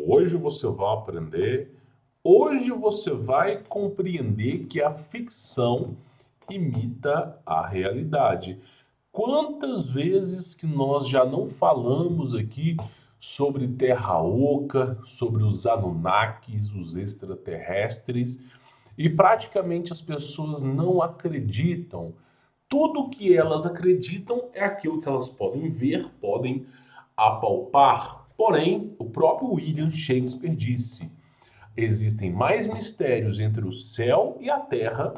Hoje você vai aprender, hoje você vai compreender que a ficção imita a realidade. Quantas vezes que nós já não falamos aqui sobre Terra Oca, sobre os Anunnakis, os extraterrestres, e praticamente as pessoas não acreditam. Tudo que elas acreditam é aquilo que elas podem ver, podem apalpar. Porém, o próprio William Shakespeare disse: existem mais mistérios entre o céu e a terra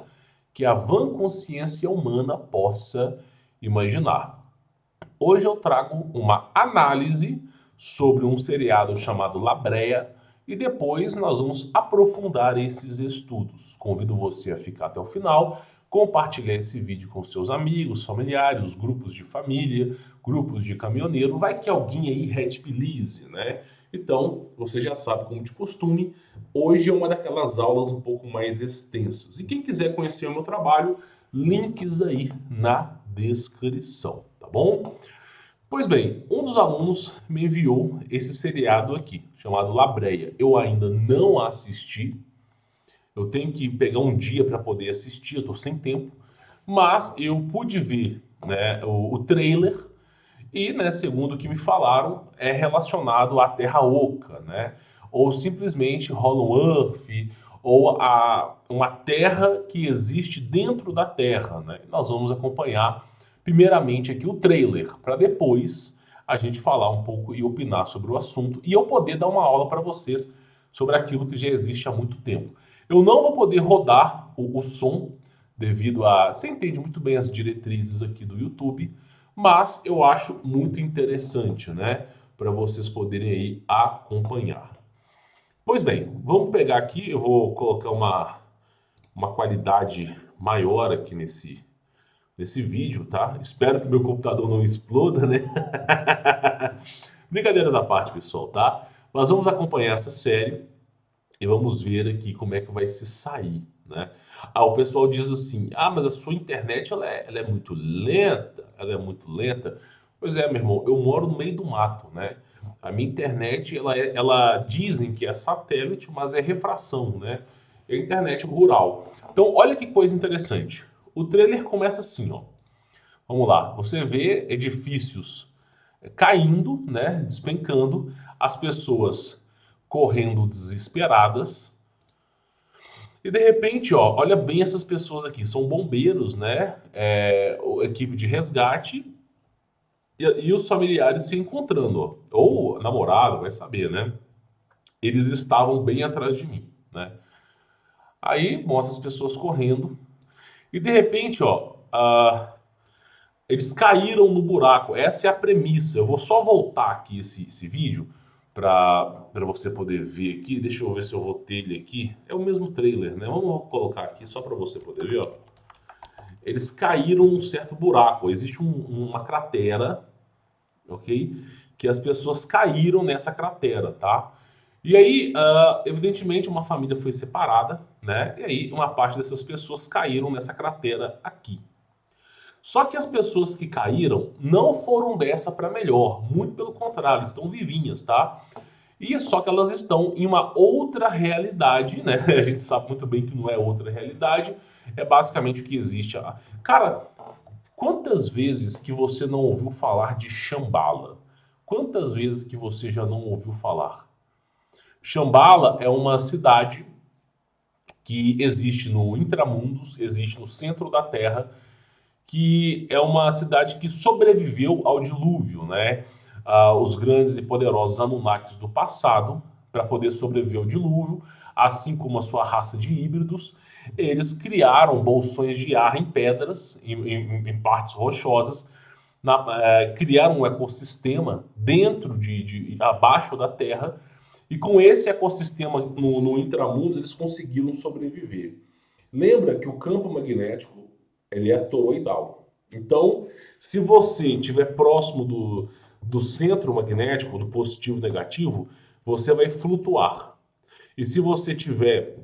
que a vã consciência humana possa imaginar. Hoje eu trago uma análise sobre um seriado chamado La Brea e depois nós vamos aprofundar esses estudos. Convido você a ficar até o final, compartilhar esse vídeo com seus amigos, familiares, os grupos de família, grupos de caminhoneiro. Vai que alguém aí rentabilize, né? Então, você já sabe, como de costume, hoje é uma daquelas aulas um pouco mais extensas. E quem quiser conhecer o meu trabalho, links aí na descrição, tá bom? Pois bem, um dos alunos me enviou esse seriado aqui, chamado La Brea. Eu ainda não assisti, eu tenho que pegar um dia para poder assistir, eu tô sem tempo, mas eu pude ver, né, o trailer e, né, segundo o que me falaram, é relacionado à Terra Oca, né? Ou simplesmente Hollow Earth, ou uma Terra que existe dentro da Terra, né? Nós vamos acompanhar primeiramente aqui o trailer, para depois a gente falar um pouco e opinar sobre o assunto e eu poder dar uma aula para vocês sobre aquilo que já existe há muito tempo. Eu não vou poder rodar o som devido a... Você entende muito bem as diretrizes aqui do YouTube, mas eu acho muito interessante, né? Para vocês poderem aí acompanhar. Pois bem, vamos pegar aqui, eu vou colocar uma qualidade maior aqui nesse vídeo, tá? Espero que meu computador não exploda, né? Brincadeiras à parte, pessoal, tá? Mas vamos acompanhar essa série e vamos ver aqui como é que vai se sair, né? Ah, o pessoal diz assim, mas a sua internet ela é muito lenta, ela é muito lenta. Pois é, meu irmão, eu moro no meio do mato, né? A minha internet, ela dizem que é satélite, mas é refração, né? É internet rural. Então, olha que coisa interessante. O trailer começa assim, ó. Vamos lá, você vê edifícios caindo, né? Despencando, as pessoas correndo desesperadas. E de repente, ó, olha bem essas pessoas aqui, são bombeiros, né? Equipe de resgate e os familiares se encontrando, ó. Ou namorado, vai saber, né? Eles estavam bem atrás de mim, né? Aí mostra as pessoas correndo e de repente, ó, eles caíram no buraco. Essa é a premissa. Eu vou só voltar aqui esse vídeo para você poder ver aqui. Deixa eu ver se eu vou ter ele aqui. É o mesmo trailer, né? Vamos colocar aqui só para você poder ver, ó. Eles caíram num certo buraco. Existe uma cratera, ok? Que as pessoas caíram nessa cratera, tá? E aí, evidentemente, uma família foi separada, né? E aí, uma parte dessas pessoas caíram nessa cratera aqui. Só que as pessoas que caíram não foram dessa para melhor, muito pelo contrário, estão vivinhas, tá? E só que elas estão em uma outra realidade, né? A gente sabe muito bem que não é outra realidade, é basicamente o que existe. Cara, quantas vezes que você não ouviu falar de Shambhala? Quantas vezes que você já não ouviu falar? Shambhala é uma cidade que existe no Intramundos, existe no centro da Terra, que é uma cidade que sobreviveu ao dilúvio, né? Os grandes e poderosos Anunnakis do passado, para poder sobreviver ao dilúvio, assim como a sua raça de híbridos, eles criaram bolsões de ar em pedras, em partes rochosas, criaram um ecossistema dentro abaixo da Terra, e com esse ecossistema no intramundo eles conseguiram sobreviver. Lembra que o campo magnético ele é toroidal. Então, se você estiver próximo do centro magnético, do positivo e negativo, você vai flutuar. E se você estiver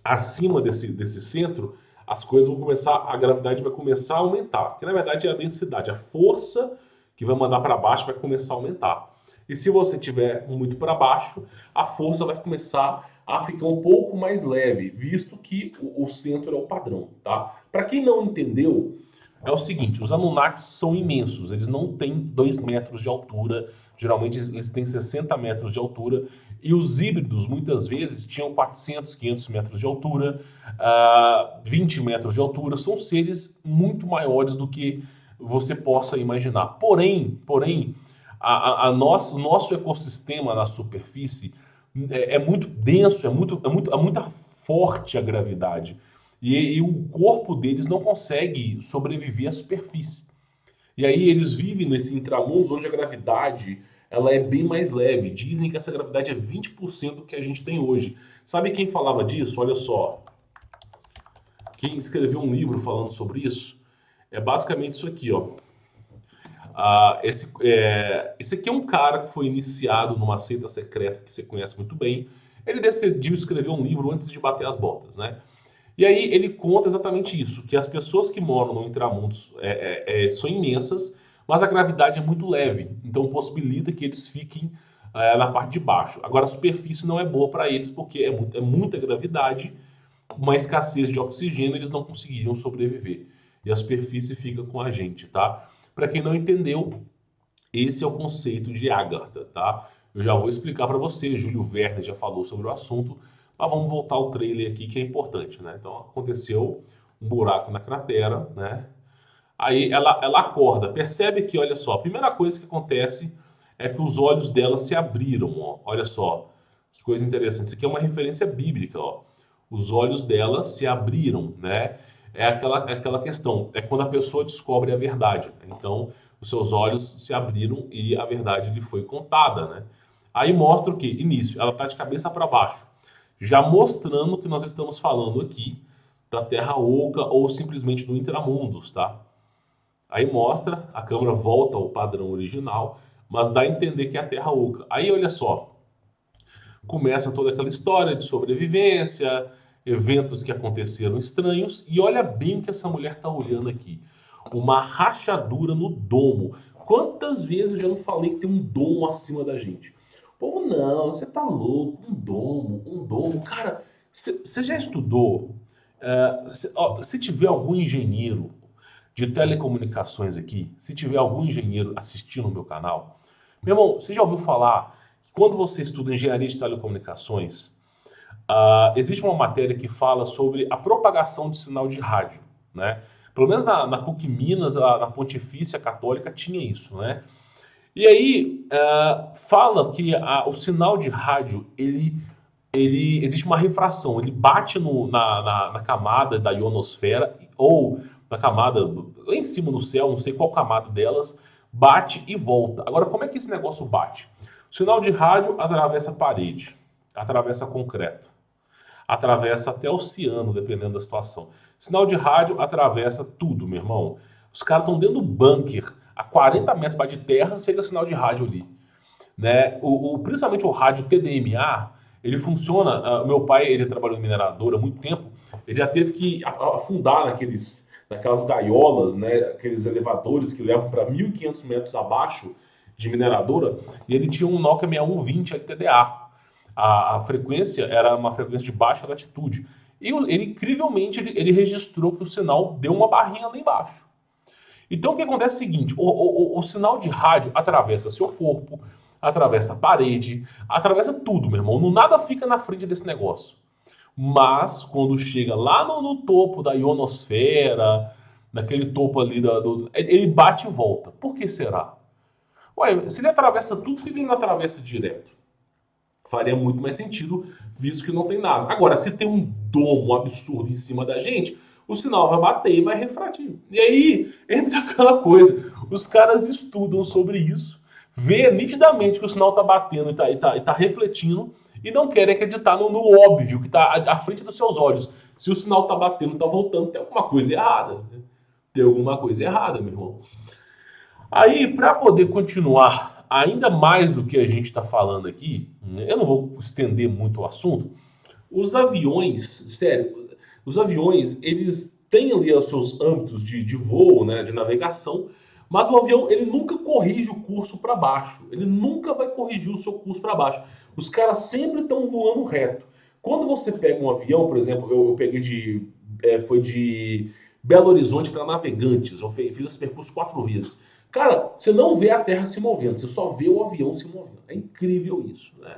acima desse centro, as coisas vão começar, a gravidade vai começar a aumentar. Que na verdade é a densidade, a força que vai mandar para baixo vai começar a aumentar. E se você tiver muito para baixo, a força vai começar a ficar um pouco mais leve, visto que o centro é o padrão, tá? Para quem não entendeu, é o seguinte, os Anunnakis são imensos, eles não têm 2 metros de altura, geralmente eles têm 60 metros de altura, e os híbridos muitas vezes tinham 400, 500 metros de altura, 20 metros de altura, são seres muito maiores do que você possa imaginar. Porém, nosso ecossistema na superfície é muito denso, é muita forte a gravidade. E o corpo deles não consegue sobreviver à superfície. E aí eles vivem nesse intramundo onde a gravidade ela é bem mais leve. Dizem que essa gravidade é 20% do que a gente tem hoje. Sabe quem falava disso? Olha só. Quem escreveu um livro falando sobre isso é basicamente isso aqui, ó. Esse aqui é um cara que foi iniciado numa seita secreta que você conhece muito bem. Ele decidiu escrever um livro antes de bater as botas, né? E aí ele conta exatamente isso, que as pessoas que moram no Intramundos são imensas, mas a gravidade é muito leve, então possibilita que eles fiquem na parte de baixo. Agora a superfície não é boa para eles porque é muita gravidade, uma escassez de oxigênio, eles não conseguiriam sobreviver. E a superfície fica com a gente, tá? Para quem não entendeu, esse é o conceito de Agartha, tá? Eu já vou explicar para você, Júlio Verne já falou sobre o assunto, mas vamos voltar ao trailer aqui que é importante, né? Então aconteceu um buraco na cratera, né? Aí ela acorda, percebe que, olha só, a primeira coisa que acontece é que os olhos dela se abriram, ó. Olha só, que coisa interessante. Isso aqui é uma referência bíblica, ó. Os olhos dela se abriram, né? É aquela questão, é quando a pessoa descobre a verdade. Então, os seus olhos se abriram e a verdade lhe foi contada, né? Aí mostra o que? Início, ela está de cabeça para baixo, já mostrando que nós estamos falando aqui da Terra Oca ou simplesmente do Intramundos, tá? Aí mostra, a câmera volta ao padrão original, mas dá a entender que é a Terra Oca. Aí olha só, começa toda aquela história de sobrevivência, eventos que aconteceram estranhos, e olha bem que essa mulher está olhando aqui. Uma rachadura no domo. Quantas vezes eu já não falei que tem um domo acima da gente? O povo, não, você tá louco, um domo. Cara, você já estudou? Se tiver algum engenheiro de telecomunicações aqui, se tiver algum engenheiro assistindo o meu canal, meu irmão, você já ouviu falar que quando você estuda engenharia de telecomunicações, existe uma matéria que fala sobre a propagação de sinal de rádio, né? Pelo menos na PUC Minas, na Pontifícia Católica tinha isso, né? E aí fala que o sinal de rádio ele existe uma refração, ele bate na camada da ionosfera ou na camada lá em cima no céu, não sei qual camada delas, bate e volta. Agora, como é que esse negócio bate? O sinal de rádio atravessa a parede, atravessa concreto, atravessa até o oceano, dependendo da situação. Sinal de rádio atravessa tudo, meu irmão. Os caras estão dentro do bunker, a 40 metros abaixo de terra, chega sinal de rádio ali, né? Principalmente o rádio TDMA, ele funciona. Meu pai, ele trabalhou em mineradora há muito tempo, ele já teve que afundar naquelas gaiolas, né? Aqueles elevadores que levam para 1.500 metros abaixo de mineradora, e ele tinha um Nokia 6120 LTDA. A frequência era uma frequência de baixa latitude. E ele, incrivelmente, ele registrou que o sinal deu uma barrinha lá embaixo. Então o que acontece é o seguinte, o sinal de rádio atravessa seu corpo, atravessa a parede, atravessa tudo, meu irmão. Nada fica na frente desse negócio. Mas quando chega lá no topo da ionosfera, naquele topo ali, ele bate e volta. Por que será? Ué, se ele atravessa tudo, por que ele não atravessa direto? Faria muito mais sentido, visto que não tem nada. Agora, se tem um domo absurdo em cima da gente, o sinal vai bater e vai refratir. E aí entra aquela coisa, os caras estudam sobre isso, vê nitidamente que o sinal está batendo e tá refletindo, e não querem acreditar no óbvio, que está à frente dos seus olhos. Se o sinal está batendo, está voltando, tem alguma coisa errada. Né? Tem alguma coisa errada, meu irmão. Aí, para poder continuar ainda mais do que a gente está falando aqui, né, eu não vou estender muito o assunto, os aviões, sério, os aviões, eles têm ali os seus âmbitos de voo, né, de navegação, Mas o avião, ele nunca corrige o curso para baixo. Ele nunca vai corrigir o seu curso para baixo. Os caras sempre estão voando reto. Quando você pega um avião, por exemplo, eu peguei foi de Belo Horizonte para Navegantes. Eu fiz esse percurso 4 vezes. Cara, você não vê a Terra se movendo, você só vê o avião se movendo. É incrível isso, né?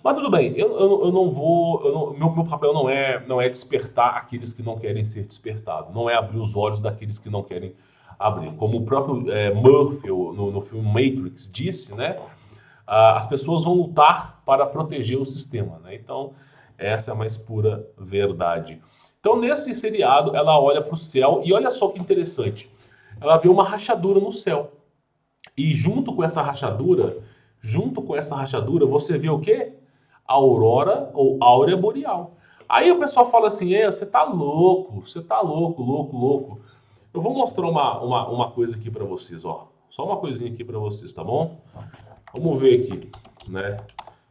Mas tudo bem, eu não vou. Meu papel não é despertar aqueles que não querem ser despertados. Não é abrir os olhos daqueles que não querem abrir. Como o próprio Murphy, no filme Matrix, disse, né? As pessoas vão lutar para proteger o sistema, né? Então, essa é a mais pura verdade. Então, nesse seriado, ela olha para o céu e olha só que interessante. Ela vê uma rachadura no céu. E junto com essa rachadura, você vê o quê? A aurora ou áurea boreal. Aí o pessoal fala assim: você tá louco, louco, louco. Eu vou mostrar uma coisa aqui pra vocês, ó. Só uma coisinha aqui pra vocês, tá bom? Vamos ver aqui, né?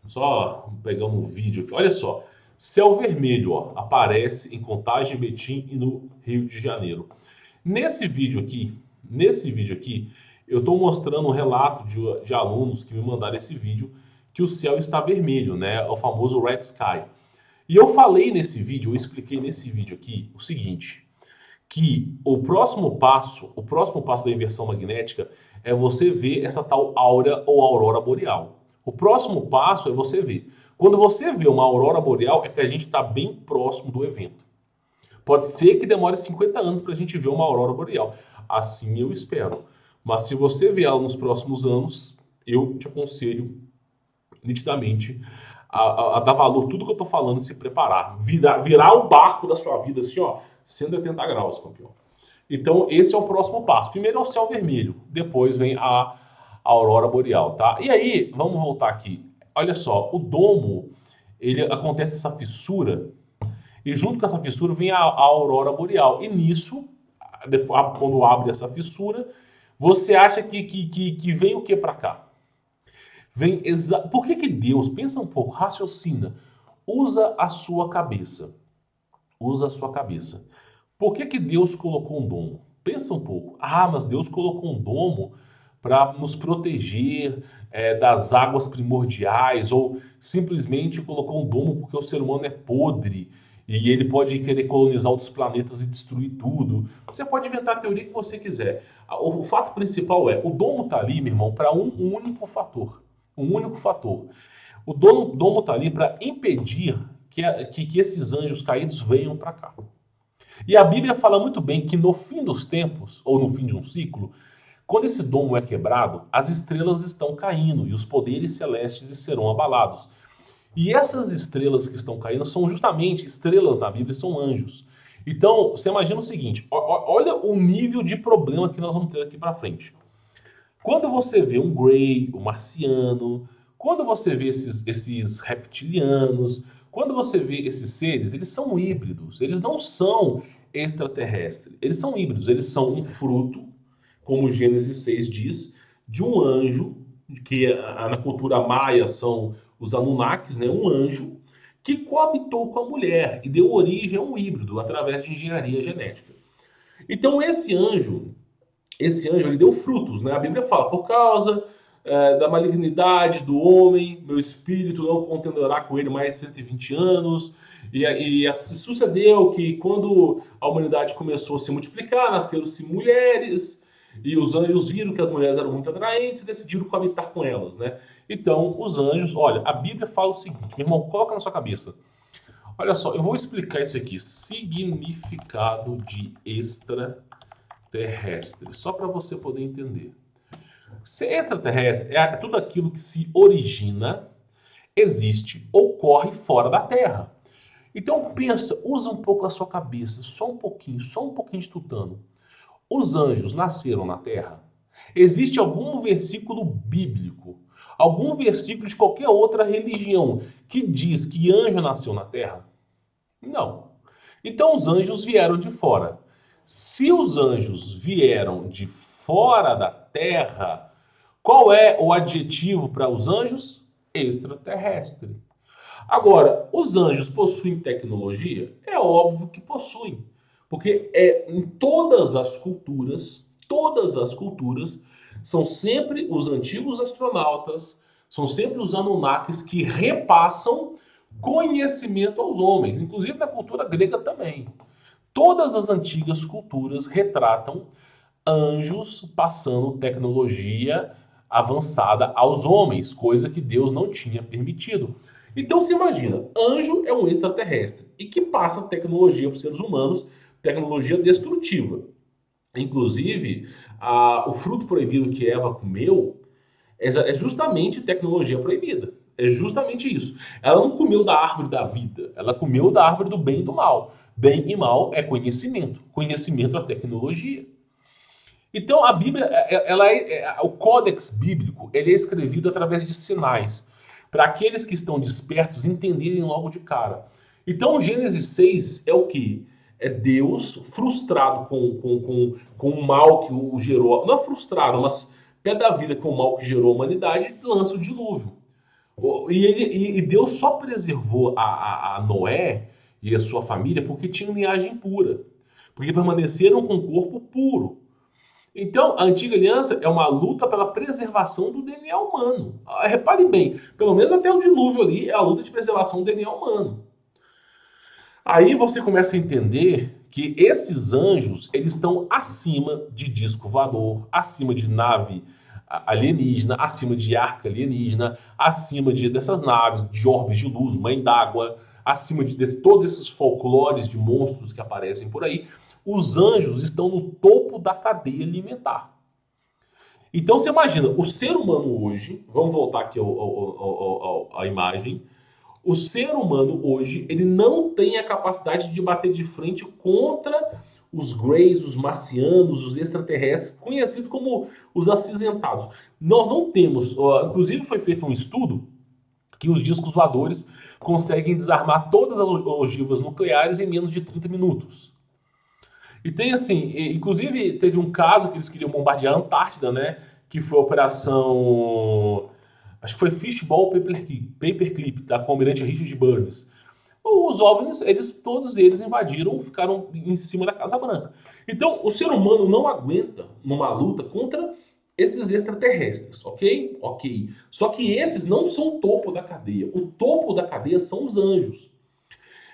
Só pegar um vídeo aqui. Olha só. Céu vermelho, ó, aparece em Contagem, Betim e no Rio de Janeiro. Nesse vídeo aqui, eu estou mostrando um relato de alunos que me mandaram esse vídeo que o céu está vermelho, né? O famoso red sky. E eu falei nesse vídeo, eu expliquei nesse vídeo aqui o seguinte, que o próximo passo da inversão magnética é você ver essa tal áurea ou aurora boreal. O próximo passo é você ver. Quando você vê uma aurora boreal, é que a gente está bem próximo do evento. Pode ser que demore 50 anos para a gente ver uma aurora boreal. Assim eu espero. Mas se você vê ela nos próximos anos, eu te aconselho nitidamente a dar valor a tudo que eu estou falando, se preparar. Virar o barco da sua vida assim, ó, 180 graus, campeão. Então, esse é o próximo passo. Primeiro é o céu vermelho, depois vem a aurora boreal, tá? E aí, vamos voltar aqui. Olha só, o domo, ele acontece essa fissura, e junto com essa fissura vem a aurora boreal. E nisso, quando abre essa fissura, você acha que vem o que para cá? Por que Deus, pensa um pouco, raciocina, usa a sua cabeça. Usa a sua cabeça. Por que Deus colocou um domo? Pensa um pouco. Mas Deus colocou um domo para nos proteger das águas primordiais, ou simplesmente colocou um domo porque o ser humano é podre e ele pode querer colonizar outros planetas e destruir tudo. Você pode inventar a teoria que você quiser. O fato principal é, o domo está ali, meu irmão, para um único fator. Um único fator. O domo está ali para impedir que esses anjos caídos venham para cá. E a Bíblia fala muito bem que no fim dos tempos, ou no fim de um ciclo, quando esse domo é quebrado, as estrelas estão caindo e os poderes celestes serão abalados. E essas estrelas que estão caindo são justamente estrelas na Bíblia, são anjos. Então, você imagina o seguinte, olha o nível de problema que nós vamos ter aqui para frente. Quando você vê um Grey, um marciano, quando você vê esses reptilianos, quando você vê esses seres, eles são híbridos, eles não são extraterrestres, eles são híbridos, eles são um fruto, como Gênesis 6 diz, de um anjo, que na cultura maia são os Anunnakis, né, um anjo, que coabitou com a mulher e deu origem a um híbrido através de engenharia genética. Então esse anjo ele deu frutos, né? A Bíblia fala, por causa da malignidade do homem, meu espírito não contenderá com ele mais 120 anos. E se sucedeu que quando a humanidade começou a se multiplicar, nasceram-se mulheres, e os anjos viram que as mulheres eram muito atraentes e decidiram coabitar com elas, né? Então, os anjos, olha, a Bíblia fala o seguinte, meu irmão, coloca na sua cabeça. Olha só, eu vou explicar isso aqui, significado de extraterrestre, só para você poder entender. Ser extraterrestre é tudo aquilo que se origina, existe ou corre fora da Terra. Então pensa, usa um pouco a sua cabeça, só um pouquinho de tutano. Os anjos nasceram na Terra? Existe algum versículo bíblico, algum versículo de qualquer outra religião que diz que anjo nasceu na Terra? Não. Então os anjos vieram de fora. Se os anjos vieram de fora da Terra, qual é o adjetivo para os anjos? Extraterrestre. Agora, os anjos possuem tecnologia? É óbvio que possuem. Porque em todas as culturas, todas as culturas, são sempre os antigos astronautas, são sempre os Anunnakis que repassam conhecimento aos homens, inclusive na cultura grega também. Todas as antigas culturas retratam anjos passando tecnologia avançada aos homens, coisa que Deus não tinha permitido. Então você imagina, anjo é um extraterrestre e que passa tecnologia para os seres humanos, tecnologia destrutiva. Inclusive, o fruto proibido que Eva comeu é justamente tecnologia proibida. É justamente isso. Ela não comeu da árvore da vida, ela comeu da árvore do bem e do mal. Bem e mal é conhecimento. Conhecimento é tecnologia. Então a Bíblia, o Códex Bíblico, ele é escrevido através de sinais, para aqueles que estão despertos entenderem logo de cara. Então o Gênesis 6 é o quê? É Deus frustrado com o mal que o gerou. Não é frustrado, mas pé da vida com o mal que gerou a humanidade, lança o dilúvio. E Deus só preservou a Noé e a sua família porque tinham linhagem pura. Porque permaneceram com o corpo puro. Então, a antiga aliança é uma luta pela preservação do DNA humano. Repare bem, pelo menos até o dilúvio ali é a luta de preservação do DNA humano. Aí você começa a entender que esses anjos, eles estão acima de disco voador, acima de nave alienígena, acima de arca alienígena, acima dessas naves, de orbes de luz, mãe d'água, acima de todos esses folclores de monstros que aparecem por aí. Os anjos estão no topo da cadeia alimentar. Então você imagina, o ser humano hoje, vamos voltar aqui à imagem, o ser humano hoje, ele não tem a capacidade de bater de frente contra os Greys, os marcianos, os extraterrestres, conhecidos como os acinzentados. Nós não temos, inclusive foi feito um estudo que os discos voadores conseguem desarmar todas as ogivas nucleares em menos de 30 minutos. E tem assim, inclusive teve um caso que eles queriam bombardear a Antártida, né? Que foi a operação, acho que foi Fishball Paperclip, tá? Com o almirante Richard Burns. Os OVNIs, todos eles invadiram, ficaram em cima da Casa Branca. Então, o ser humano não aguenta numa luta contra esses extraterrestres, ok? Ok. Só que esses não são o topo da cadeia. O topo da cadeia são os anjos.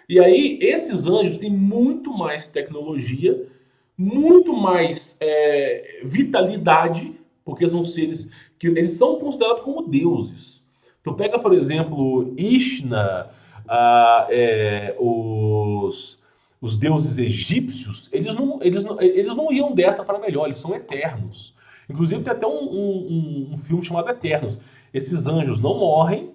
E aí, esses anjos têm muito mais tecnologia, muito mais vitalidade, porque são seres que eles são considerados como deuses. Então pega, por exemplo, Ishna, os deuses egípcios, eles não iam dessa para melhor, eles são eternos. Inclusive tem até um filme chamado Eternos. Esses anjos não morrem,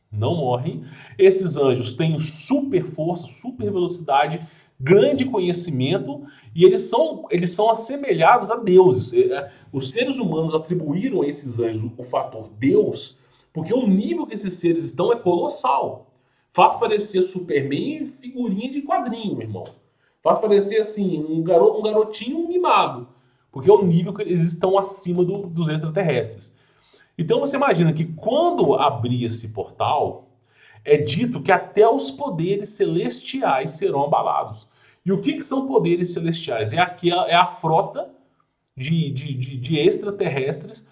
não morrem. Esses anjos têm super força, super velocidade, grande conhecimento e eles são assemelhados a deuses. Os seres humanos atribuíram a esses anjos o fator Deus porque o nível que esses seres estão é colossal. Faz parecer Superman figurinha de quadrinho, meu irmão. Faz parecer assim, um garotinho mimado. Porque é o nível que eles estão acima dos extraterrestres. Então você imagina que quando abrir esse portal, é dito que até os poderes celestiais serão abalados. E o que são poderes celestiais? É a frota de extraterrestres,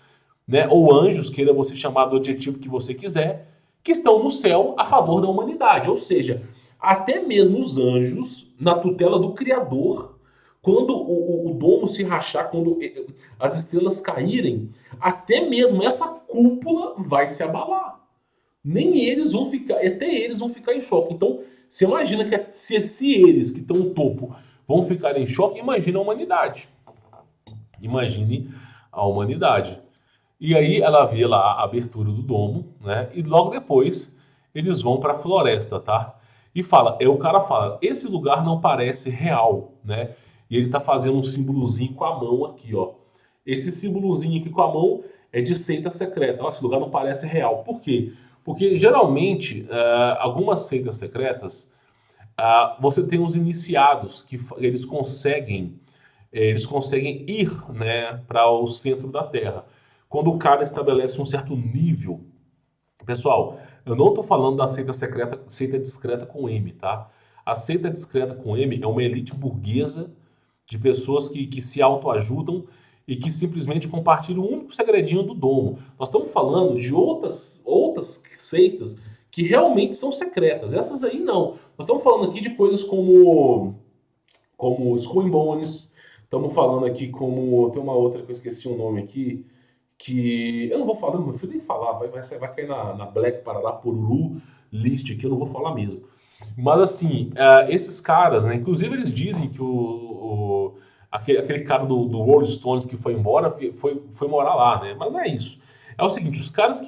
né, ou anjos, queira você chamar do adjetivo que você quiser, que estão no céu a favor da humanidade. Ou seja, até mesmo os anjos, na tutela do Criador, quando o domo se rachar, quando as estrelas caírem, até mesmo essa cúpula vai se abalar. Nem eles vão ficar, até eles vão ficar em choque. Então, você imagina que se eles que estão no topo vão ficar em choque, imagina a humanidade. Imagine a humanidade. E aí ela vê lá a abertura do domo, né? E logo depois eles vão para a floresta, tá? E o cara fala, esse lugar não parece real, né? E ele tá fazendo um símbolozinho com a mão aqui, ó. Esse símbolozinho aqui com a mão é de seita secreta. Ó, esse lugar não parece real. Por quê? Porque geralmente algumas seitas secretas você tem os iniciados que eles conseguem ir, né, para o centro da Terra. Quando o cara estabelece um certo nível. Pessoal, eu não estou falando da seita secreta, seita discreta com M, tá? A seita discreta com M é uma elite burguesa de pessoas que se autoajudam e que simplesmente compartilham o único segredinho do domo. Nós estamos falando de outras seitas que realmente são secretas. Essas aí não. Nós estamos falando aqui de coisas como Skull and Bones. Estamos falando aqui como... Tem uma outra que eu esqueci o nome aqui, que eu não vou falar, não fui nem falar, vai cair na Black Parará Pururu list aqui, eu não vou falar mesmo. Mas assim, esses caras, né, inclusive eles dizem que aquele cara do Rolling Stones que foi embora, foi morar lá, né? Mas não é isso. É o seguinte, os caras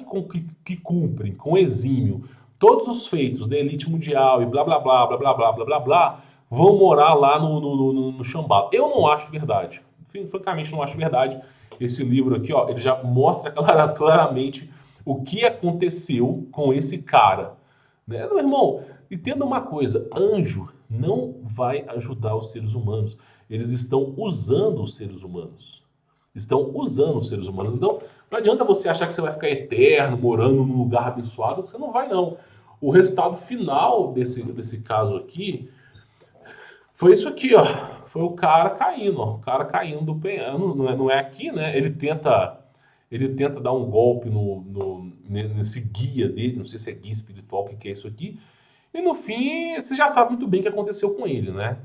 que cumprem com exímio todos os feitos da elite mundial e blá blá blá blá blá blá blá blá blá, vão morar lá no Shambhala. Eu não acho verdade. Francamente, não acho verdade. Esse livro aqui, ó, ele já mostra claramente o que aconteceu com esse cara. Né? Meu irmão, entenda uma coisa: anjo não vai ajudar os seres humanos. Eles estão usando os seres humanos. Estão usando os seres humanos. Então, não adianta você achar que você vai ficar eterno, morando num lugar abençoado, você não vai, não. O resultado final desse caso aqui foi isso aqui, ó. Foi o cara caindo, ó. O cara caindo do penhasco. Não é aqui, né? Ele tenta dar um golpe nesse guia dele, não sei se é guia espiritual, o que é isso aqui. E no fim, você já sabe muito bem o que aconteceu com ele, né?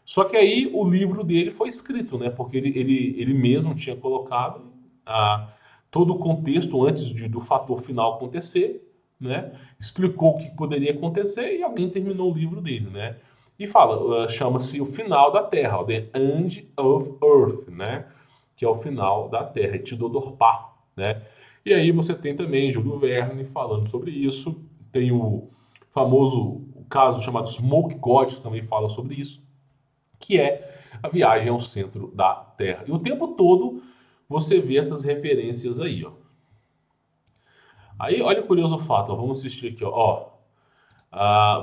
Só que aí o livro dele foi escrito, né? Porque ele mesmo tinha colocado todo o contexto antes do fator final acontecer, né? Explicou o que poderia acontecer e alguém terminou o livro dele, né? E fala, chama-se O Final da Terra, ó, The End of Earth, né? Que é o final da Terra, Tidodorpá, né? E aí você tem também Júlio Verne falando sobre isso, tem o famoso caso chamado Smoke God, que também fala sobre isso, que é a viagem ao centro da Terra. E o tempo todo você vê essas referências aí, ó. Aí, olha o curioso fato, ó, vamos assistir aqui, ó.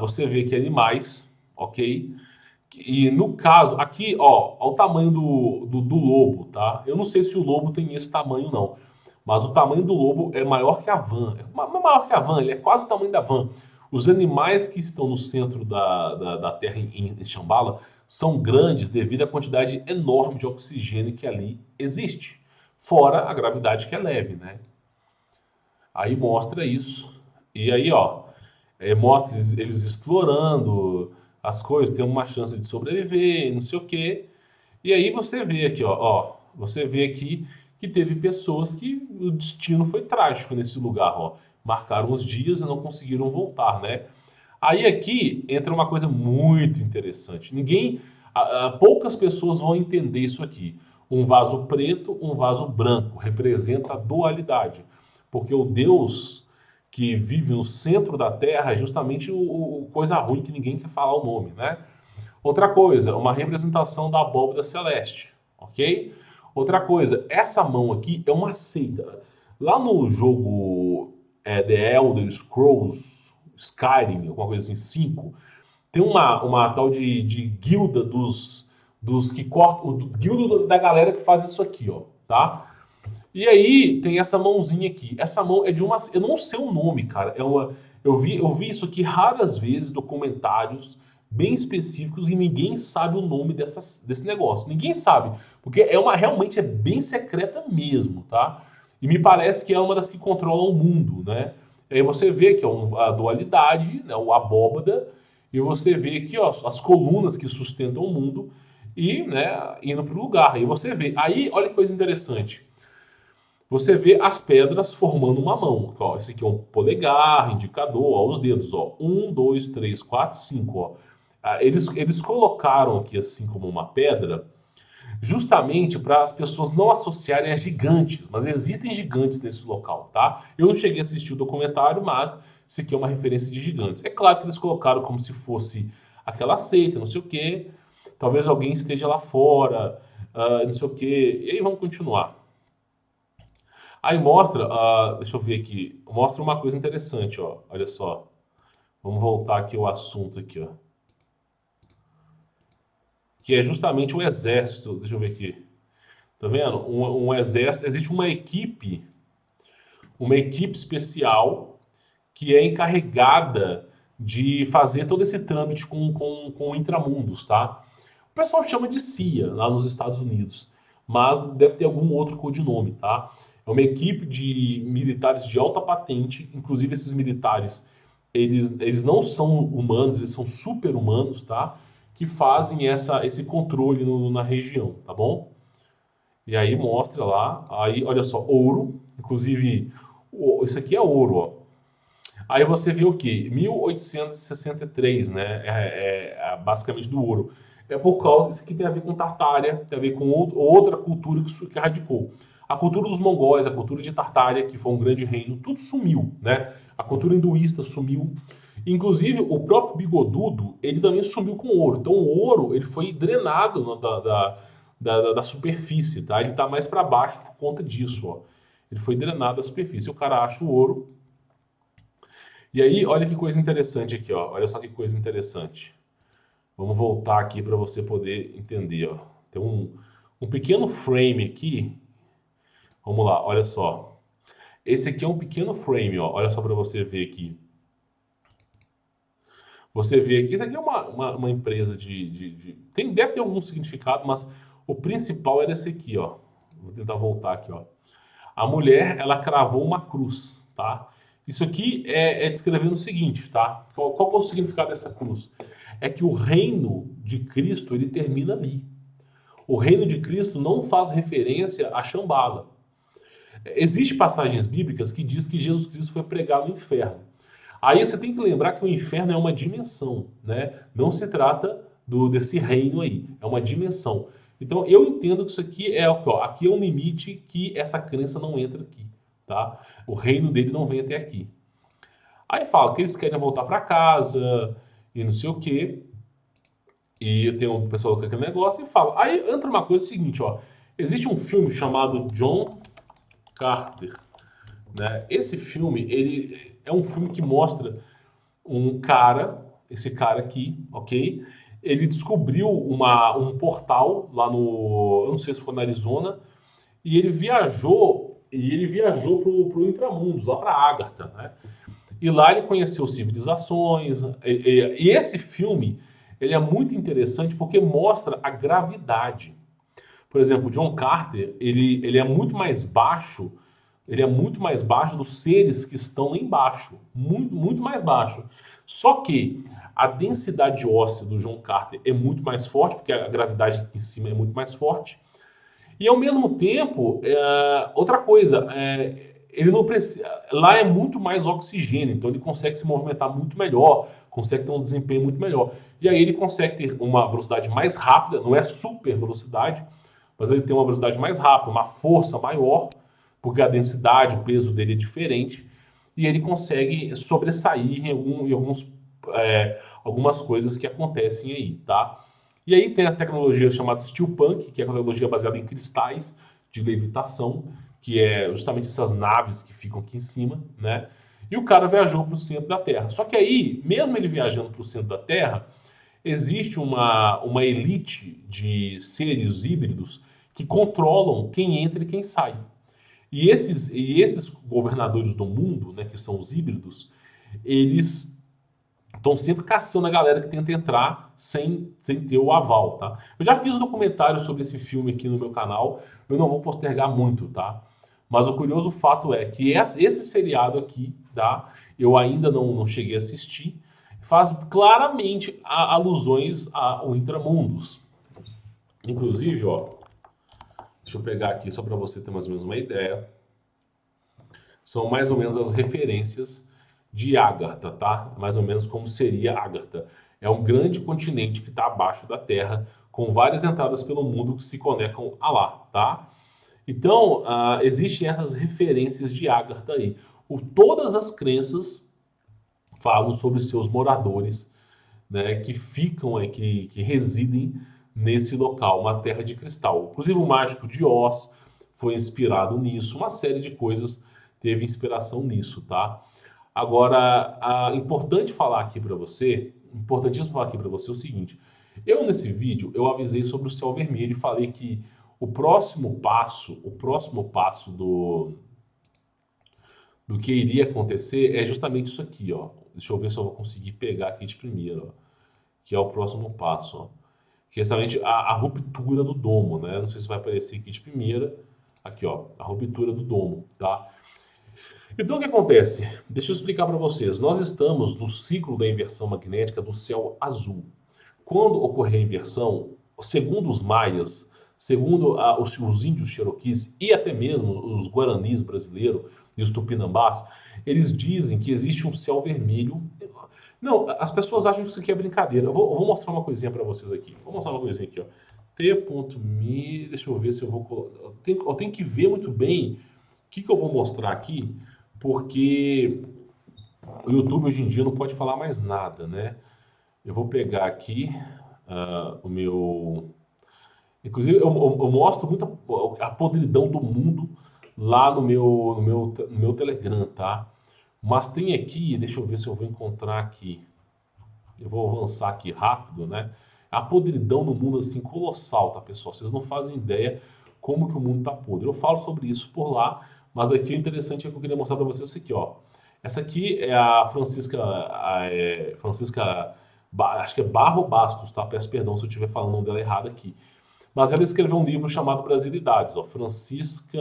Você vê que animais, ok? E no caso, aqui, ó, olha o tamanho do lobo, tá? Eu não sei se o lobo tem esse tamanho, não. Mas o tamanho do lobo é maior que a van. É maior que a van, ele é quase o tamanho da van. Os animais que estão no centro da Terra em Shambhala são grandes devido à quantidade enorme de oxigênio que ali existe. Fora a gravidade que é leve, né? Aí mostra isso. E aí, ó, mostra eles explorando as coisas, tem uma chance de sobreviver, não sei o quê. E aí você vê aqui, ó, você vê aqui que teve pessoas que o destino foi trágico nesse lugar, ó. Marcaram os dias e não conseguiram voltar, né? Aí aqui entra uma coisa muito interessante. Poucas pessoas vão entender isso aqui. Um vaso preto, um vaso branco, representa a dualidade. Porque o Deus que vive no centro da Terra é justamente o coisa ruim que ninguém quer falar o nome, né? Outra coisa, uma representação da abóbora celeste, ok? Outra coisa, essa mão aqui é uma seita. Lá no jogo The Elder Scrolls, Skyrim, alguma coisa assim, 5, tem uma tal de guilda dos que cortam, guilda da galera que faz isso aqui, ó, tá? E aí tem essa mãozinha aqui. Essa mão é de uma, eu não sei o nome, cara. Eu vi isso aqui raras vezes, documentários bem específicos e ninguém sabe o nome desse negócio. Ninguém sabe, porque realmente é bem secreta mesmo, tá? E me parece que é uma das que controlam o mundo, né? E aí você vê que é a dualidade, né, o abóbada, e você vê aqui, ó, as colunas que sustentam o mundo e, né, indo para o lugar. E você vê. Aí, olha que coisa interessante. Você vê as pedras formando uma mão. Ó, esse aqui é um polegar, indicador, ó, os dedos, ó. 1, 2, 3, 4, 5, ó. Eles colocaram aqui assim como uma pedra, justamente para as pessoas não associarem a gigantes, mas existem gigantes nesse local, tá? Eu não cheguei a assistir o documentário, mas isso aqui é uma referência de gigantes. É claro que eles colocaram como se fosse aquela seita, não sei o quê. Talvez alguém esteja lá fora, não sei o quê. E aí vamos continuar. Aí mostra, deixa eu ver aqui, mostra uma coisa interessante, ó. Olha só. Vamos voltar aqui ao assunto aqui, ó. Que é justamente o exército. Deixa eu ver aqui. Tá vendo? Um exército, existe uma equipe especial que é encarregada de fazer todo esse trâmite com o Intramundos, tá? O pessoal chama de CIA lá nos Estados Unidos. mas deve ter algum outro codinome, tá? É uma equipe de militares de alta patente, inclusive esses militares, eles não são humanos, eles são super-humanos, tá? Que fazem esse controle na região, tá bom? E aí mostra lá, aí olha só, ouro, inclusive, isso aqui é ouro, ó. Aí você vê o quê? 1863, né? Basicamente do ouro. É por causa, isso aqui tem a ver com Tartária, tem a ver com outra cultura que radicou. A cultura dos mongóis, a cultura de Tartária, que foi um grande reino, tudo sumiu, né? A cultura hinduísta sumiu. Inclusive, o próprio Bigodudo, ele também sumiu com o ouro. Então, o ouro, ele foi drenado da superfície, tá? Ele tá mais para baixo por conta disso, ó. Ele foi drenado da superfície. O cara acha o ouro, e aí, olha que coisa interessante aqui, ó. Olha só que coisa interessante. Vamos voltar aqui para você poder entender, ó. Tem um pequeno frame aqui. Vamos lá, olha só. Esse aqui é um pequeno frame, ó. Olha só para você ver aqui. Você vê aqui, isso aqui é uma empresa deve ter algum significado, mas o principal era esse aqui, ó. Vou tentar voltar aqui, ó. A mulher, ela cravou uma cruz, tá? Isso aqui é descrevendo o seguinte, tá? Qual que é o significado dessa cruz? É que o reino de Cristo, ele termina ali. O reino de Cristo não faz referência a Shambhala. Existem passagens bíblicas que diz que Jesus Cristo foi pregar no inferno. Aí você tem que lembrar que o inferno é uma dimensão, né? Não se trata desse reino aí, é uma dimensão. Então eu entendo que isso aqui é o que, ó, aqui é um limite que essa crença não entra aqui, tá? O reino dele não vem até aqui. Aí fala que eles querem voltar para casa e não sei o quê. E eu tenho um pessoal com aquele negócio e fala. Aí entra uma coisa seguinte, ó. Existe um filme chamado John Carter, né? Esse filme, ele é um filme que mostra um cara, esse cara aqui, ok? Ele descobriu um portal lá no, eu não sei se foi na Arizona, e ele viajou pro Intramundos, lá para Agartha, né? E lá ele conheceu civilizações. E esse filme, ele é muito interessante porque mostra a gravidade. Por exemplo, John Carter, ele é muito mais baixo, ele é muito mais baixo dos seres que estão lá embaixo, muito, muito mais baixo. Só que a densidade óssea do John Carter é muito mais forte, porque a gravidade aqui em cima é muito mais forte. E ao mesmo tempo, outra coisa, ele não precisa. Lá é muito mais oxigênio, então ele consegue se movimentar muito melhor, consegue ter um desempenho muito melhor. E aí ele consegue ter uma velocidade mais rápida, não é super velocidade, mas ele tem uma velocidade mais rápida, uma força maior, porque a densidade, o peso dele é diferente, e ele consegue sobressair algumas coisas que acontecem aí, tá? E aí tem as tecnologias chamadas steampunk, que é a tecnologia baseada em cristais de levitação, que é justamente essas naves que ficam aqui em cima, né? E o cara viajou para o centro da Terra. Só que aí, mesmo ele viajando para o centro da Terra, existe uma elite de seres híbridos que controlam quem entra e quem sai. E esses governadores do mundo, né, que são os híbridos, eles estão sempre caçando a galera que tenta entrar sem ter o aval, tá? Eu já fiz um documentário sobre esse filme aqui no meu canal, eu não vou postergar muito, tá? Mas o curioso fato é que esse seriado aqui, tá? Eu ainda não cheguei a assistir, faz claramente alusões ao Intramundos. Inclusive, ó, deixa eu pegar aqui só para você ter mais ou menos uma ideia. São mais ou menos as referências de Agartha, tá? Mais ou menos como seria Agartha. É um grande continente que está abaixo da Terra, com várias entradas pelo mundo que se conectam a lá, tá? Então, existem essas referências de Agartha aí. Todas as crenças falam sobre seus moradores, né, que ficam, que residem nesse local, uma terra de cristal. Inclusive o Mágico de Oz foi inspirado nisso, uma série de coisas teve inspiração nisso, tá? Agora, importante falar aqui para você, importantíssimo falar aqui para você o seguinte: eu nesse vídeo eu avisei sobre o céu vermelho e falei que o próximo passo do que iria acontecer é justamente isso aqui, ó. Deixa eu ver se eu vou conseguir pegar aqui de primeiro, ó, que é o próximo passo, ó. que é justamente a ruptura do domo, né? Não sei se vai aparecer aqui de primeira. Aqui, ó, a ruptura do domo, tá? Então o que acontece? Deixa eu explicar para vocês. Nós estamos no ciclo da inversão magnética do céu azul. Quando ocorrer a inversão, segundo os maias, segundo os índios cheroquis e até mesmo os guaranis brasileiros e os tupinambás, eles dizem que existe um céu vermelho. Não, as pessoas acham que isso aqui é brincadeira. Eu vou mostrar uma coisinha para vocês aqui. Vou mostrar uma coisinha aqui, ó. T.me, deixa eu ver se eu vou. Eu tenho que ver muito bem o que eu vou mostrar aqui, porque o YouTube hoje em dia não pode falar mais nada, né? Eu vou pegar aqui o meu. Inclusive, eu mostro muita a podridão do mundo lá no meu Telegram, tá? Mas tem aqui, deixa eu ver se eu vou encontrar aqui. Eu vou avançar aqui rápido, né? A podridão no mundo, assim, colossal, tá, pessoal? Vocês não fazem ideia como que o mundo tá podre. Eu falo sobre isso por lá, mas aqui o interessante é que eu queria mostrar para vocês isso aqui, ó. Essa aqui é a Francisca, Francisca, acho que é Barro Bastos, tá? Peço perdão se eu estiver falando o nome dela errado aqui. Mas ela escreveu um livro chamado Brasilidades, ó. Francisca,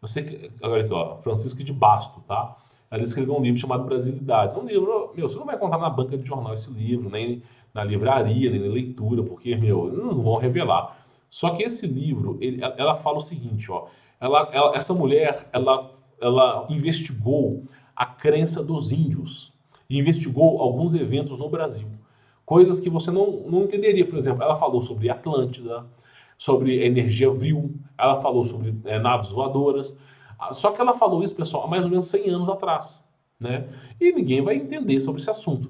eu sei que, agora aqui, ó, Francisca de Basto, tá? Ela escreveu um livro chamado Brasilidades. É um livro, meu, você não vai encontrar na banca de jornal esse livro, nem na livraria, nem na leitura, porque, meu, eles não vão revelar. Só que esse livro, ela fala o seguinte, ó. Essa mulher, ela investigou a crença dos índios e investigou alguns eventos no Brasil. Coisas que você não entenderia. Por exemplo, ela falou sobre Atlântida, sobre energia vil, ela falou sobre naves voadoras. Só que ela falou isso, pessoal, há mais ou menos 100 anos atrás, né? E ninguém vai entender sobre esse assunto.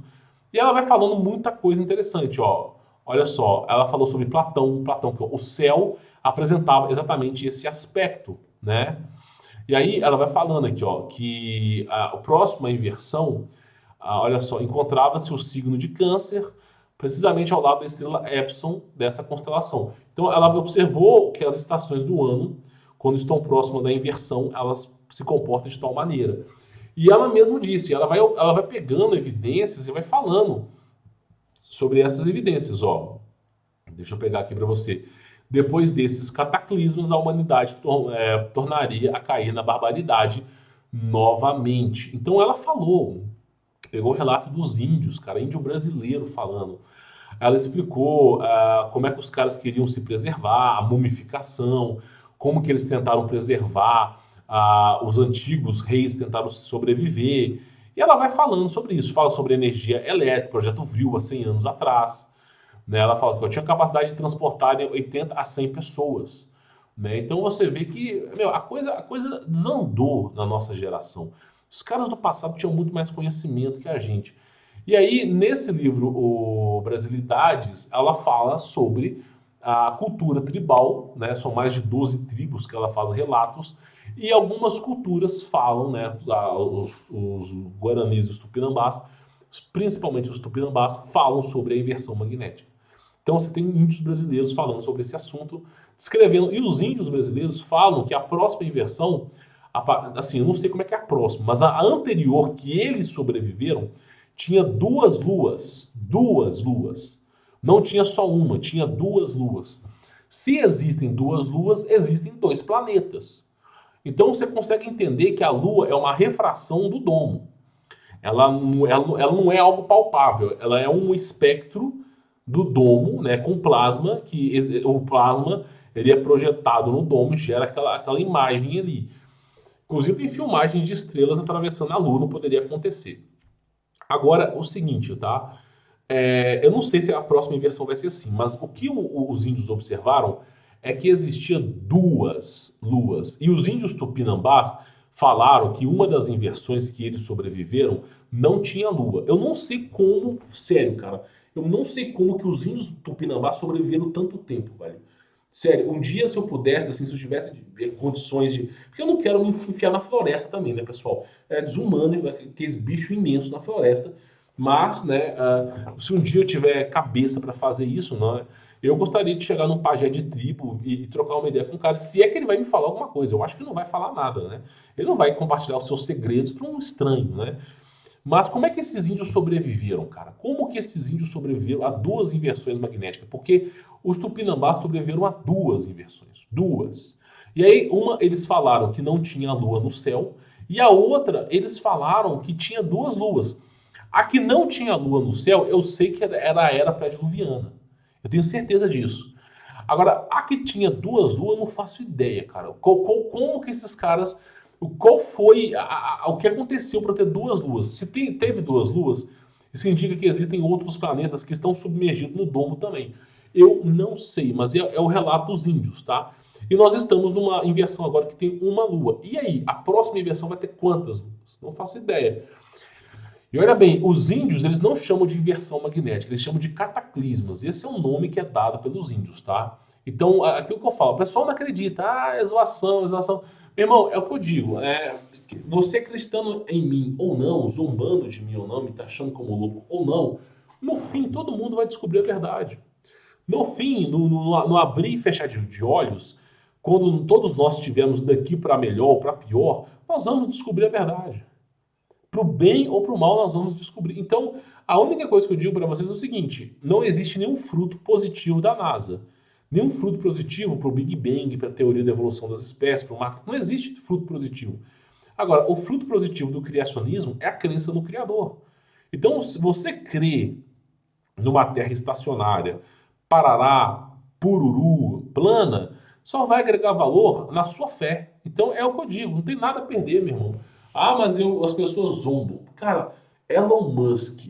E ela vai falando muita coisa interessante, ó. Olha só, ela falou sobre Platão que o céu apresentava exatamente esse aspecto, né? E aí ela vai falando aqui, ó, que a próxima inversão, olha só, encontrava-se o signo de Câncer, precisamente ao lado da estrela Epsilon dessa constelação. Então ela observou que as estações do ano, quando estão próximas da inversão, elas se comportam de tal maneira. E ela mesmo disse, ela vai pegando evidências e vai falando sobre essas evidências, ó. Deixa eu pegar aqui para você. Depois desses cataclismos, a humanidade tornaria a cair na barbaridade novamente. Então ela falou, pegou o relato dos índios, cara, índio brasileiro falando. Ela explicou como é que os caras queriam se preservar, a mumificação, como que eles tentaram preservar, os antigos reis tentaram sobreviver. E ela vai falando sobre isso, fala sobre energia elétrica, projeto Vril há 100 anos atrás. Né? Ela fala que eu tinha capacidade de transportar 80 a 100 pessoas. Né? Então você vê que meu, a coisa desandou na nossa geração. Os caras do passado tinham muito mais conhecimento que a gente. E aí, nesse livro, o Brasilidades, ela fala sobre a cultura tribal, né? São mais de 12 tribos que ela faz relatos, e algumas culturas falam, né? Os guaranis e os tupinambás, principalmente os tupinambás, falam sobre a inversão magnética. Então você tem índios brasileiros falando sobre esse assunto, descrevendo, e os índios brasileiros falam que a próxima inversão, assim, eu não sei como é que é a próxima, mas a anterior que eles sobreviveram tinha duas luas. Duas luas. Não tinha só uma, tinha duas luas. Se existem duas luas, existem dois planetas. Então você consegue entender que a Lua é uma refração do domo. Ela não é algo palpável, ela é um espectro do domo, né, com plasma, que o plasma ele é projetado no domo e gera aquela imagem ali. Inclusive tem filmagem de estrelas atravessando a Lua, não poderia acontecer. Agora, o seguinte, tá? Eu não sei se a próxima inversão vai ser assim, mas o que os índios observaram é que existia duas luas. E os índios tupinambás falaram que uma das inversões que eles sobreviveram não tinha lua. Eu não sei como, sério, cara, eu não sei como que os índios tupinambás sobreviveram tanto tempo, velho. Sério, um dia se eu pudesse, assim, se eu tivesse condições de... Porque eu não quero me enfiar na floresta também, né, pessoal? É desumano, aqueles bichos imensos na floresta. Mas, né, se um dia eu tiver cabeça para fazer isso, não, eu gostaria de chegar num pajé de tribo e trocar uma ideia com o cara, se é que ele vai me falar alguma coisa. Eu acho que ele não vai falar nada, né? Ele não vai compartilhar os seus segredos para um estranho, né? Mas como é que esses índios sobreviveram, cara? Como que esses índios sobreviveram a duas inversões magnéticas? Porque os tupinambás sobreviveram a duas inversões. Duas. E aí, uma, eles falaram que não tinha lua no céu, e a outra, eles falaram que tinha duas luas. A que não tinha lua no céu, eu sei que era a era pré-diluviana. Eu tenho certeza disso. Agora, a que tinha duas luas, eu não faço ideia, cara. Como que esses caras. Qual foi o que aconteceu para ter duas luas? Se teve duas luas, isso indica que existem outros planetas que estão submergidos no domo também. Eu não sei, mas é o relato dos índios, tá? E nós estamos numa inversão agora que tem uma lua. E aí, a próxima inversão vai ter quantas luas? Não faço ideia. E olha bem, os índios, eles não chamam de inversão magnética, eles chamam de cataclismas. Esse é o nome que é dado pelos índios, tá? Então, aquilo que eu falo, o pessoal não acredita, é zoação, é zoação. Meu irmão, é o que eu digo, você acreditando em mim ou não, zombando de mim ou não, me taxando como louco ou não, no fim todo mundo vai descobrir a verdade. No fim, no abrir e fechar de olhos, quando todos nós estivermos daqui para melhor ou para pior, nós vamos descobrir a verdade. Pro bem ou pro mal, nós vamos descobrir. Então, a única coisa que eu digo para vocês é o seguinte: não existe nenhum fruto positivo da NASA. Nenhum fruto positivo para o Big Bang, para a teoria da evolução das espécies, para o marco. Não existe fruto positivo. Agora, o fruto positivo do criacionismo é a crença no Criador. Então, se você crê numa Terra estacionária, parará, pururu, plana, só vai agregar valor na sua fé. Então é o que eu digo, não tem nada a perder, meu irmão. Ah, mas as pessoas zombam. Cara, Elon Musk,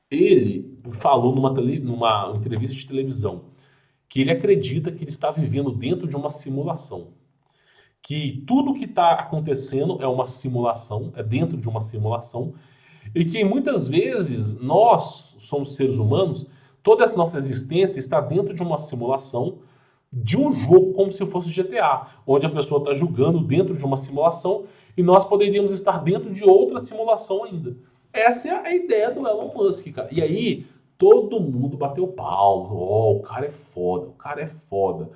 ele falou numa entrevista de televisão que ele acredita que ele está vivendo dentro de uma simulação. Que tudo que está acontecendo é uma simulação, é dentro de uma simulação, e que muitas vezes nós somos seres humanos, toda essa nossa existência está dentro de uma simulação de um jogo como se fosse GTA, onde a pessoa está jogando dentro de uma simulação e nós poderíamos estar dentro de outra simulação ainda. Essa é a ideia do Elon Musk, cara. E aí todo mundo bateu pau. O cara é foda, o cara é foda.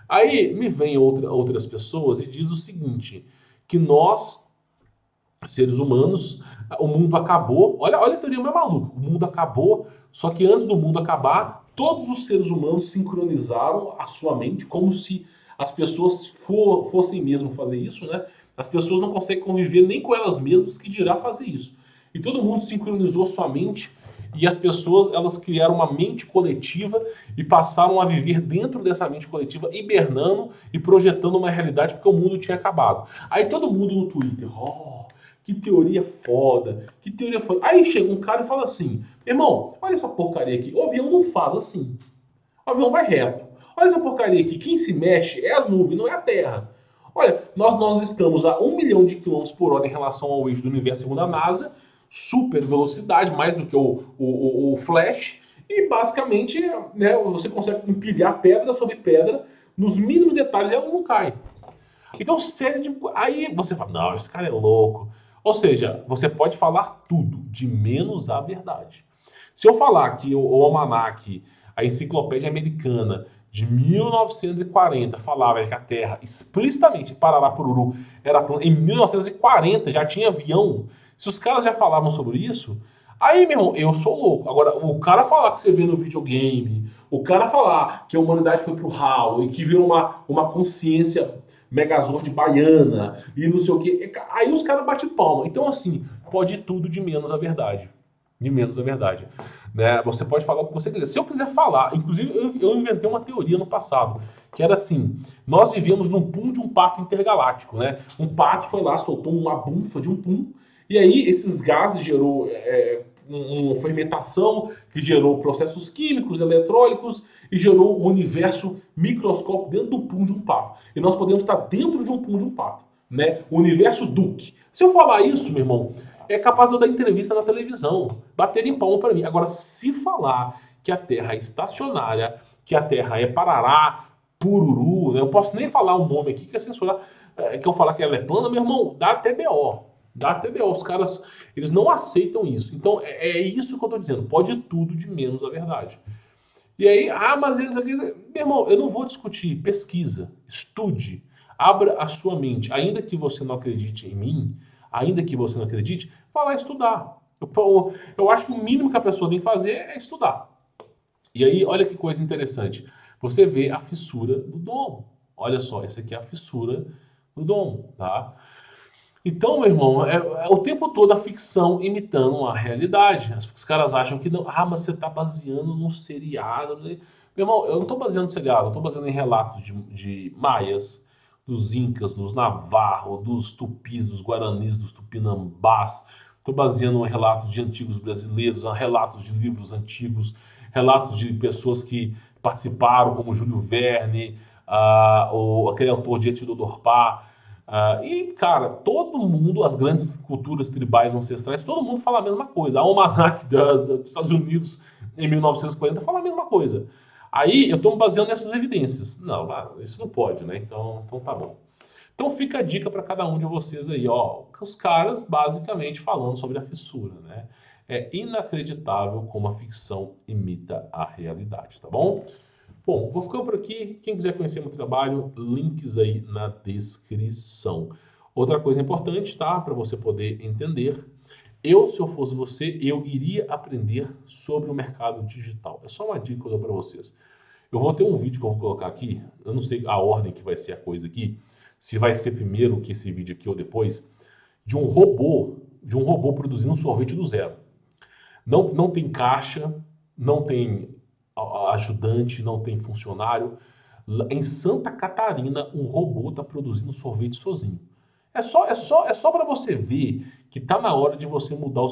Aí me vem outras pessoas e diz o seguinte, que nós seres humanos, o mundo acabou. Olha a teoria meio maluca. O mundo acabou, só que antes do mundo acabar, todos os seres humanos sincronizaram a sua mente, como se as pessoas fossem mesmo fazer isso, né? As pessoas não conseguem conviver nem com elas mesmas, que dirá fazer isso. E todo mundo sincronizou sua mente e as pessoas elas criaram uma mente coletiva e passaram a viver dentro dessa mente coletiva, hibernando e projetando uma realidade porque o mundo tinha acabado. Aí todo mundo no Twitter, que teoria foda, que teoria foda. Aí chega um cara e fala assim, irmão, olha essa porcaria aqui, o avião não faz assim, o avião vai reto. Olha essa porcaria aqui, quem se mexe é as nuvens, não é a Terra. Olha, nós estamos a 1 milhão de quilômetros por hora em relação ao eixo do universo segundo a NASA, super velocidade, mais do que o Flash, e basicamente né, você consegue empilhar pedra sobre pedra nos mínimos detalhes e ela não cai. Então, série de. Aí você fala, não, esse cara é louco. Ou seja, você pode falar tudo, de menos a verdade. Se eu falar que o almanaque, a enciclopédia americana de 1940 falava que a Terra explicitamente, Parará-Pururu, era plana, em 1940 já tinha avião. Se os caras já falavam sobre isso, aí, meu irmão, eu sou louco. Agora, o cara falar que você vê no videogame, o cara falar que a humanidade foi pro ralo e que virou uma consciência Megazord baiana e não sei o que. Aí os caras batem palma. Então, assim, pode tudo de menos a verdade. De menos a verdade. Né? Você pode falar o que você quiser. Se eu quiser falar, inclusive eu inventei uma teoria no passado, que era assim: nós vivemos num pum de um pato intergaláctico, né? Um pato foi lá, soltou uma bufa de um pum, e aí esses gases gerou uma fermentação que gerou processos químicos, eletrólicos e gerou o universo microscópico dentro do pum de um pato. E nós podemos estar dentro de um pum de um pato, né? O universo Duke. Se eu falar isso, meu irmão, é capaz de eu dar entrevista na televisão, bater em palma para mim. Agora, se falar que a Terra é estacionária, que a Terra é Parará, Pururu, né? Eu posso nem falar o nome aqui que é censurar, que eu falar que ela é plana, meu irmão, dá até BO. Dá até BO. Os caras, eles não aceitam isso. Então, é isso que eu tô dizendo. Pode tudo de menos a verdade. E aí, mas eles aqui. Meu irmão, eu não vou discutir. Pesquisa, estude, abra a sua mente. Ainda que você não acredite em mim, ainda que você não acredite, vá lá estudar. Eu acho que o mínimo que a pessoa tem que fazer é estudar. E aí, olha que coisa interessante. Você vê a fissura do domo. Olha só, essa aqui é a fissura do domo, tá? Então, meu irmão, é o tempo todo a ficção imitando a realidade. Os caras acham que não. Ah, mas você está baseando num seriado, né? Meu irmão, eu não estou baseando em seriado, eu estou baseando em relatos de maias, dos incas, dos navarro, dos tupis, dos guaranis, dos tupinambás. Estou baseando em relatos de antigos brasileiros, em relatos de livros antigos, relatos de pessoas que participaram, como Júlio Verne, ou aquele autor de Études d'Orpá. E, cara, todo mundo, as grandes culturas tribais ancestrais, todo mundo fala a mesma coisa. A Almanac dos Estados Unidos, em 1940, fala a mesma coisa. Aí eu estou me baseando nessas evidências. Não, isso não pode, né? Então tá bom. Então fica a dica para cada um de vocês aí, ó. Os caras basicamente falando sobre a fissura, né? É inacreditável como a ficção imita a realidade, tá bom? Bom, vou ficando por aqui. Quem quiser conhecer meu trabalho, links aí na descrição. Outra coisa importante, tá? Para você poder entender. Se eu fosse você, eu iria aprender sobre o mercado digital. É só uma dica que eu dou para vocês. Eu vou ter um vídeo que eu vou colocar aqui. Eu não sei a ordem que vai ser a coisa aqui. Se vai ser primeiro que esse vídeo aqui ou depois. De um robô produzindo sorvete do zero. Não tem caixa, não tem ajudante, não tem funcionário. Em Santa Catarina, um robô está produzindo sorvete sozinho. É só para você ver que tá na hora de você mudar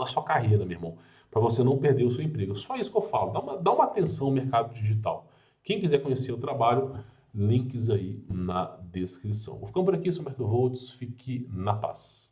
a sua carreira, meu irmão, para você não perder o seu emprego. Só isso que eu falo. Dá uma atenção ao mercado digital. Quem quiser conhecer o trabalho, links aí na descrição. Vou ficando por aqui, sou Humberto Volts. Fique na paz.